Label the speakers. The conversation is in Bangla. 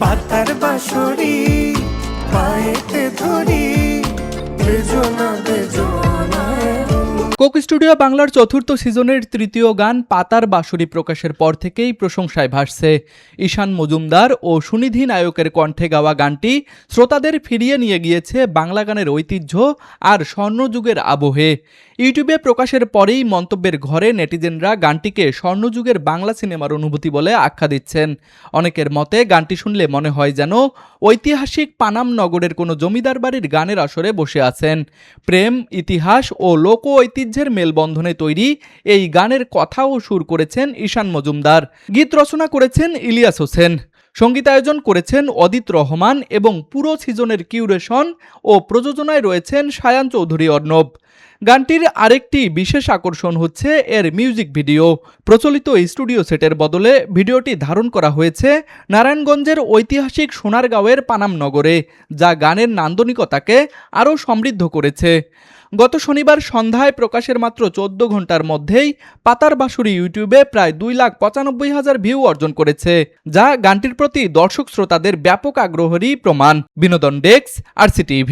Speaker 1: পাতার বাঁশরি পায়েতে ধরি বেজনা বেজনা।
Speaker 2: কোক স্টুডিও বাংলার চতুর্থ সিজনের তৃতীয় গান পাতার বাঁশরি প্রকাশের পর থেকেই প্রশংসায় ভাসছে। ঈশান মজুমদার ও সুনিধি নায়কের কণ্ঠে গাওয়া গানটি শ্রোতাদের ফিরিয়ে নিয়ে গিয়েছে বাংলা গানের ঐতিহ্য আর স্বর্ণযুগের আবহে। ইউটিউবে প্রকাশের পরেই মন্তব্যের ঘরে নেটিজেনরা গানটিকে স্বর্ণযুগের বাংলা সিনেমার অনুভূতি বলে আখ্যা দিচ্ছেন। অনেকের মতে গানটি শুনলে মনে হয় যেন ঐতিহাসিক পানাম নগরের কোনো জমিদার বাড়ির গানের আসরে বসে আছেন। প্রেম, ইতিহাস ও লোক ঐতিহ্যের মেলবন্ধনে তৈরি এই গানের কথা ও সুর করেছেন ঈশান মজুমদার। গীত রচনা করেছেন ইলিয়াস হোসেন। সঙ্গীতায়োজন করেছেন অদিত রহমান এবং পুরো সিজনের কিউরেশন ও প্রযোজনায় রয়েছেন সায়ান চৌধুরী অর্ণব। গানটির আরেকটি বিশেষ আকর্ষণ হচ্ছে এর মিউজিক ভিডিও। প্রচলিত স্টুডিও সেটের বদলে ভিডিওটি ধারণ করা হয়েছে নারায়ণগঞ্জের ঐতিহাসিক সোনারগাঁওয়ের পানাম নগরে, যা গানের নান্দনিকতাকে আরও সমৃদ্ধ করেছে। গত শনিবার সন্ধ্যায় প্রকাশের মাত্র 14 ঘন্টার মধ্যেই পাতার বাঁশরি ইউটিউবে প্রায় 2,95,000 ভিউ অর্জন করেছে, যা গানটির প্রতি দর্শক শ্রোতাদের ব্যাপক আগ্রহেরই প্রমাণ। বিনোদন ডেস্ক, RCTV।